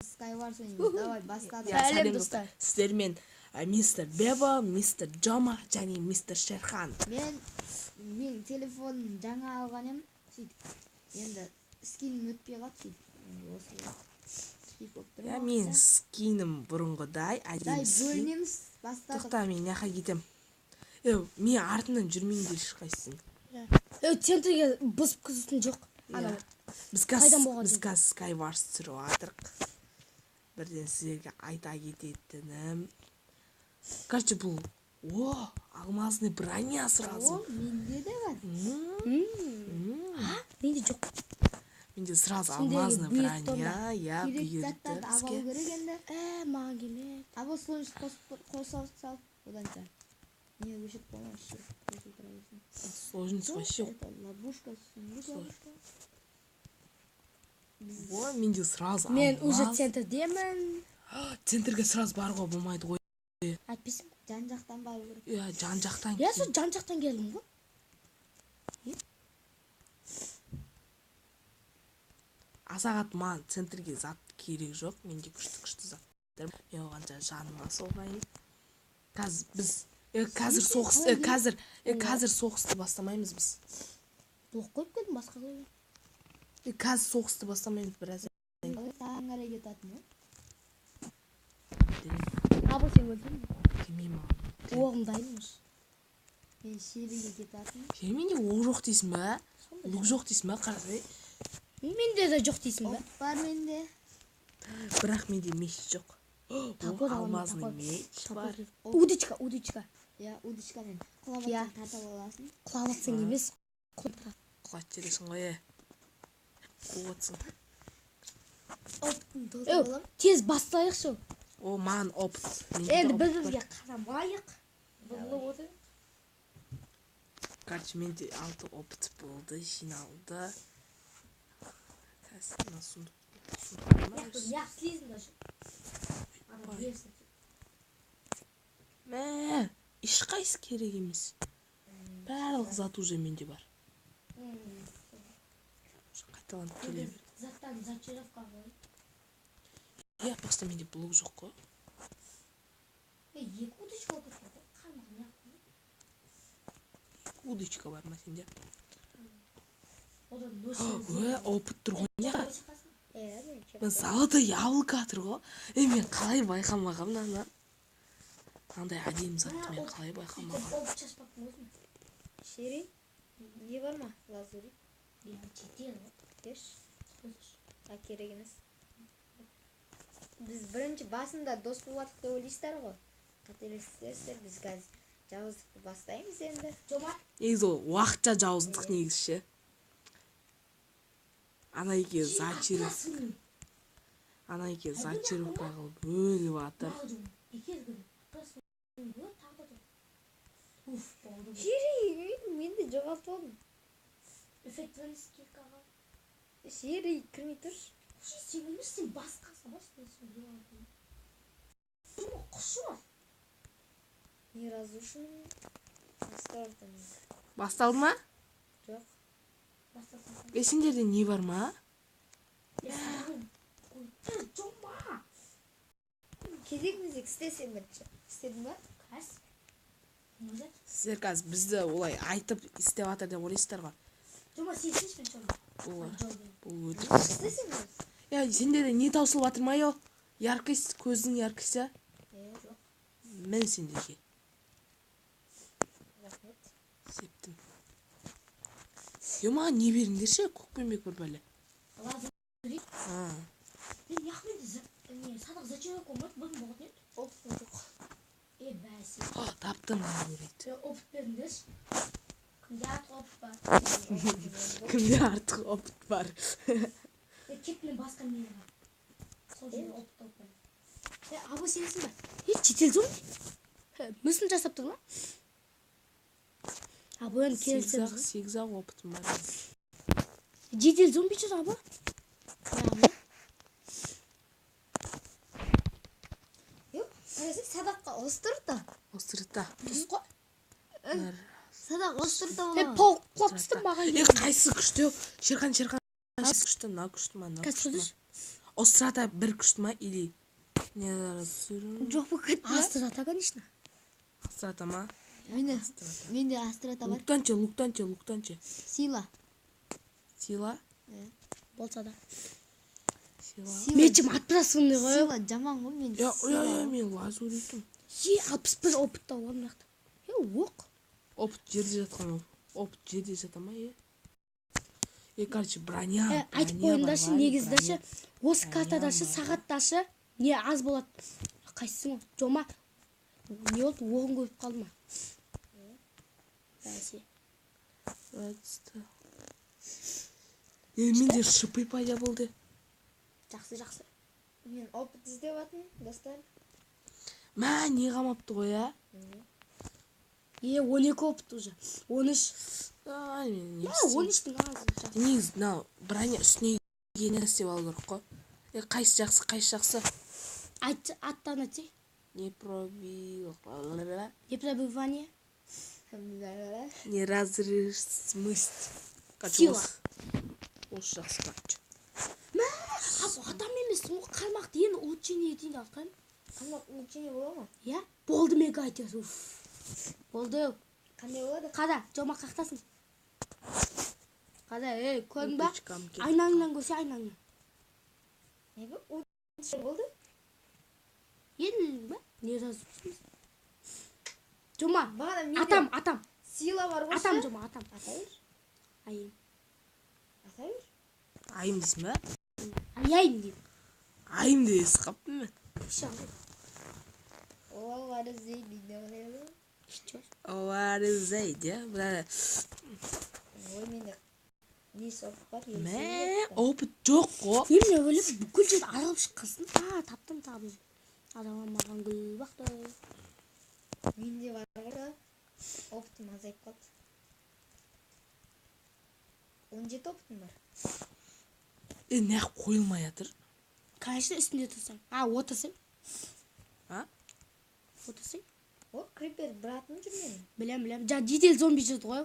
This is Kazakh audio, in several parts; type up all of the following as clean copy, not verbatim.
Skywars ойнаймыз. Давай бастадық. Сәлем достар. Сіздермен мистер Беба, мистер Джома және мистер Шерхан. Мен телефон жаңа алған ем. Енді скинім өтпей қалды. Мен скинім бұрынғыдай әдемі скин. Бөлінеміз, бастадық. Тоқта, мен яқа кетем. Мен артынан жүрмеңдер ешқайсың. Центрге бұзып күзетін жоқ. Біз қазір Skywars түсіріп жатырық. Бірден сіздерге айта кететінім. Короче, бұл алмазный броня сразу. Менде де бар. Менде жоқ. Менде сразу алмазный броня. Я бұйырды бізге. Маған келмек. Абыл соңыз қосалып салып, одан жа. Не өшіп болмашы. Сложность вообще. Ловушка, ловушка. Менде сразу Мен уже центрдемін. Центрге сразу баруға болмайды ғой. Айтпайсың? Жан-жақтан бару керек. Жан-жақтан. Я сол жан-жақтан келдім ғой. Азағат маған центрге зат керек жоқ. Менде күшті заттар. Мен оғанша жаныма соғайын. Қазір соғысты бастамаймыз біз. Оқ қойып келдім басқа қойып. Қазір соғысты бастамаймыз біраз. Саған қарай кетатын, Абыл сен өлдің бе? Демейм ау. Оғым дайынмыз. Мен шериге кетатын. Менде оқ жоқ дейсің бе? Лук жоқ дейсің бе? Қарасай. Менде де жоқ дейсің бе? Оқ бар менде. Бірақ менде меч жоқ. Алмазный меч бар. Удочка. Я, удочкамен құлабаттан тартап аласың. Құлабатсың емес. Құлат жересің ғой, Қуатсың. Тез бастайықшы. Маған опыт. Енді бізге қарамайық. Короче, менде 6 опыт болды, жиналды. Қазір сундық. Ешқайсы керек емес. Барлық зат уже менде бар. Қайталанып келе бер. Заттан зачаровка ғой. Просто менде блок жоқ қой. Екі удочка бар. Удочка бар ма сенде? Одан опыт тұр ғой. Мен золотой яблоко тұр ғой. Мен қалай байқамағам мынаны? Қандай әдемі затты мен қалай байқамағам? Шери? Не бар ма? Лазурит? Еш? Керек емес. Біз бірінші басында дос болатық деп ойлайсыздар ғой. Қателесіздер, біз қазір жауыздықты бастаймыз енді. Негізі уақытша жауыздық негізі. Ана еке зачаровка қылып бөліп атыр. Шери, мен де жоғалтып алдым. Шери, кірмей тұршы. Сен өмірсің басқасы құшы бар. Не разрушен? Басталды ма? Жоқ. Сендерде не бар ма? Жома! Кезек істесем бірінші. Істедің ба? Сіздер қазір бізді олай айтып істеп атыр деп ойлайсыздар ғой. Жома, сен істесің Жома. Бұл өтірік. Істесем ба? Сендерде не таусылып атыр ма? Яркость, көздің яркості? Жоқ. Мен сендерге. Рахмет. Септім. Маған не беріңдерші? Көкпенбек бір бәле. Мен яқымен садақ зачаровка ұмырт бұлын болғын еді? Опытым жоқ. Бәсі. Таптым көрейді. Опыт беріңдерші. Кімде артық опыт бар? Кімде артық опыт бар? Кетпен басқа мені бар. Сол жерде опыт тауып бар. Абы сенсің ба? Жетел зомби? Мүсін жасап тұр ма? Абы енді келсің. 8-ақ опытым бар. Жетел зомби жүр абы? Yok, sadaqqa ostirdi. Ostirdi. Дұрыс қой. Садақ острда Пауық құлап түсті маған. Қайсы күшті? Шерхан күшті, мына күшті ма? Қазір Острата бір күшті ма или не разрушим? Жоқ бұл кетті. Астрата, конечно. Острата ма? Менде астрата бар. Луктанче. Сила. Сила? Болса да. Сила? Мечім атпырасыңды ғой. Сила жаман ғой мен. Я, мен лазу дейтім. 61 опытта оламын яқты. Оқ. Опыт жерде жатқан опыт жерде жата ма, короче, броня. Айтып қойындашы, негіздашы, осы картадашы, сағатташы, не аз болады. Қайсың? Жома, не болды, оғын көйіп қалды ма? Бәсе. Менде шипы пайда болды. Жақсы. Мен опыт іздеп атын, достар. Мә, не қамапты ғой, 12 опыт уже. 13. Мен не 13-тің азы. негіз, броня үстіне ені істеп алу керек қой. Қайсы жақсы? Аттан айтсай. Непробивание. Не разрышмысть. Сила. Осы жақсы, короче. Адам емес, ол қалмақты енді учение етейін алқайым. Қалмақ учение бола ма? Я? Болды мега айтыр. Болды. Қандай болады? Қада, жома қақтасың. Қада, көрдің ба? Айнаңнан көрсе айнаңнан. Не бұл? Учение болды? Енді ба? Не жазып? Жома, Бағана менде атам. сила бар ғой. Атам, жома, атам. Атайыр? Айым. Атайыр? Айым дейсің ба? Аяйым дейм. Айым дейсі қаппын мен. Ол var zeydi ne oluyor? Олары зәйді, бұлары. Ой, менде не соқып бар? Мә, опыт жоқ қо. Еміне өліп бүкіл жерді аралап шыққасын. Таптым. Адамға маған гүл бақты. Менде бар ғой. Опытым азайып қалды. 17 опытым бар. Неғып қойылмай жатыр? Конечно, үстінде тұрсаң. Отырсың. Отырсың. О, крипер братым жүр менің. Білем. Жедел зомби жүрді ғой.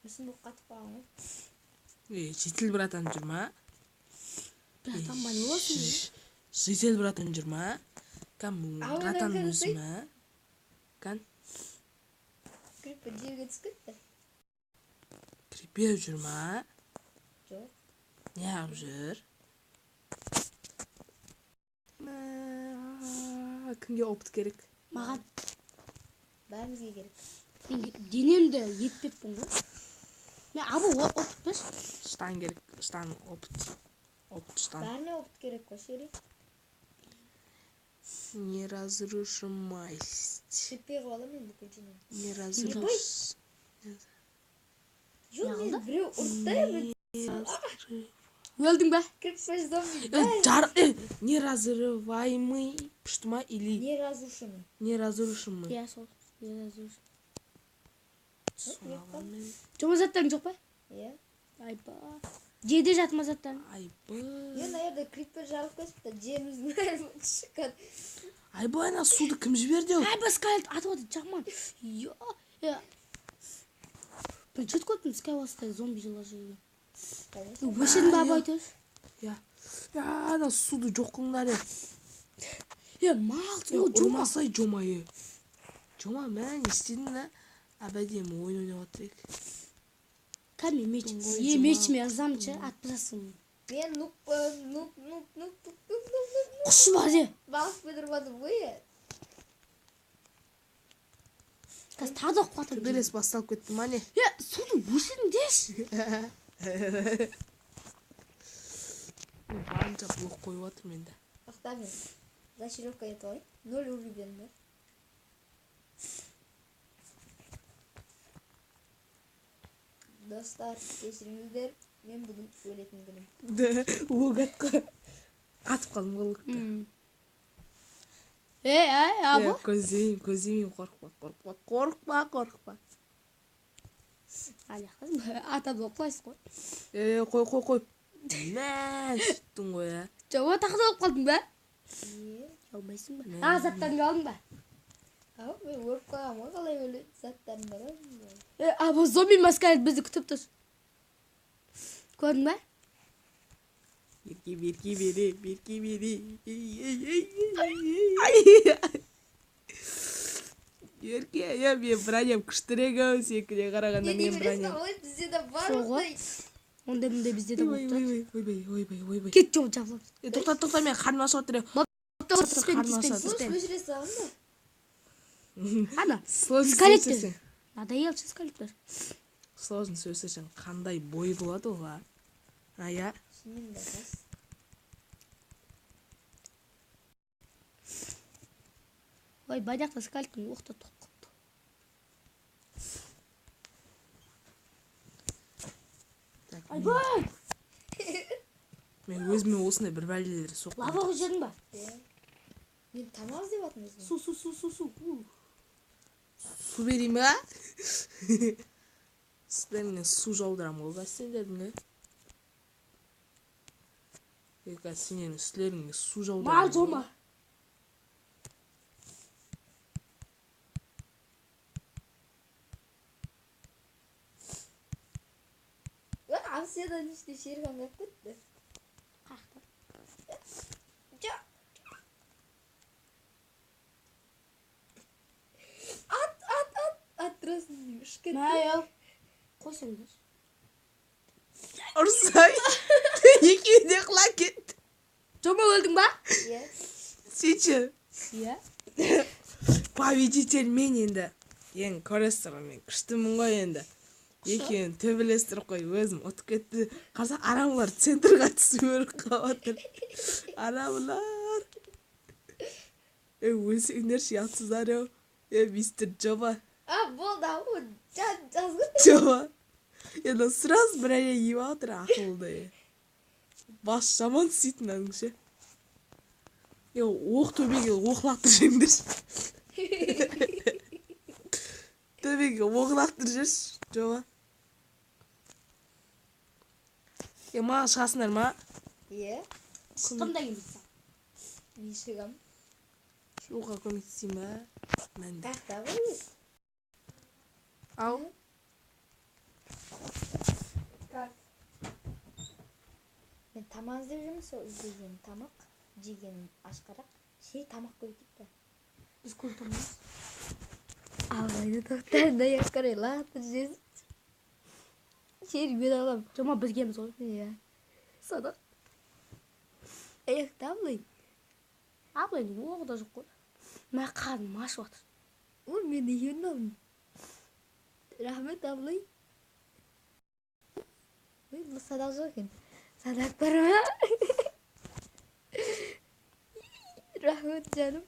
Мүсін бұл қатып қалған ғой. Жетел братан жүр ма? Братан ба не болсын? Жетел братан жүр ма? Кән бұл братан өзі ма? Кән? Крипер жерге түсіп кетті. Крипер жүр ма? Жоқ. Неғып жүр? Кімге опыт керек? Маған. Бәрімізге керек. Денемді етпеппін ғой. Мен абы опыт біз. Штан керек, штан опыт. Опыт штан. Бәріне опыт керек қой, сөйле. Не разрушимость. Крипер қылы мен бүкіл жинен. Не разрушимость. Жоқ, мен біреу ұрттай Өлдің бе? Крипер зомби. Не разрываемый, что ма или Не разрушимый. не разрушимый. Я сол. Не разрушим. Соғамын. Жома заттарың жоқ па? Иә. Айба. Жеде жатма заттарың. Айбы. Мен аерде крипер жарып көспті. Жеріміздің бәрі шыққан. Айбы, ана суды кім жіберді? Айба, скайлд атып отыр, жаман. Мен жет көптім, скайлдта зомби жылар жүрген. Өшедің ба абай төс? Ана суды жоқ қыңдар. Мал, жома. Ұрмасай жомайы. Жома, мән істедің әбәдем ойын ойнап отыр. Кәме мечіме язамчы, атпырасың. Мен нуп. Құшы бар де. Бағып бедірбадым ғой. Қазір тағы қуатым. Төбелес басталып кетті ма не? Суды өшедің деш. Барынша блок қойып отыр менде. Ақтар мен. Зашировка етіп алайын. 0 уровен бар. Достар, кешіріңіздер. Мен бүгін өлетін күнім. Оғатқа. Атып қалдым олыққа. Абы? Көздеймін, қорықпа. Атады оқылайсың ғой. Қой. Мә, шыттың ғой, Жоба тақыда олып қалдың ба? Алмайсың ба? Заттарыңды алдың ба? Мен өріп қалғам ғой, қалай өлі заттарым бар. Абы зомби маскалет бізді күтіп тұр. Көрдің ба? Берке бері. Ерке, мен броням күштірек ау, секіле қарағанда мен броням. Ой, бізде де бар Жоқ, ондай. Ондай мындай бізде де болды. Ойбай. Кет жоқ жабылып. Тоқта, мен қарным ашып отыр. Өшіре салғын ба? Ана, Сложно скалеттер. сөйлесең. Надоелші скалеттер. Сложно сөйлесең, қандай бой болады оға. Ая. Шынымен де рас. Ой, баяқта скалеттің оқты тоқыпты. Айбай! Мен өзіме осындай бір бәлелер соқтым. Лава жерің ба? Мен тамақ іздеп жатырмын өзіме. Су. Су берейін ба? Сіздеріне су жаудырам ғой, сендеріне. Сенен үстілеріңе су жаудырам. Мал жома. Авсиядан іште шерхан қап кетті. Қақты. Жоқ. Ат тұрасын үшкетті. Мәйел. Қойсыңдар. Ұрсай. Екеуі де қыла кетті. Жома өлдің ба? Иә. Сүйші. Иә. Победитель мен енді. Ең көресің мен күштімін ғой енді. Екеуін төбелестіріп қой, өзім ұтып кетті. Қарса арамылар центрға түсіп өріп қалатыр. Арамылар. Өлсеңдерші ятсыздар еу. Мистер Джоба. Болды, жазғы. Джоба. Енді сұраз бір әйе еп атыр ақылды. Бас жаман түсейтін әніңше. Оқ төбеге оқылақтыр жеңдірші. Төбеге оқылақтыр жүрші, Джоба. Маған шығасыңдар ма? Иә. Шыққымда келмейсің. Мен шығам. Шығуға көмектесейін ба? Мәнді. Тақта ғой. Ау. Мен тамақ іздеп жүрмін, сол іздеген тамақ, жеген ашқарақ. Шей тамақ көп кетті. Біз көп тұрмыз. Абайды тоқтарында яққарай лақтыр жезіп. Шер мен алам. Жома бізгеміз ғой. Иә. Садақ. Аяқты абылай. Абылайдың оғы да жоқ қой. Мә қарным ашып жатыр. Ол мен еген алдым. Рахмет абылай. Ой, бұл садақ жоқ екен. Садақ бар ма? Рахмет жаным.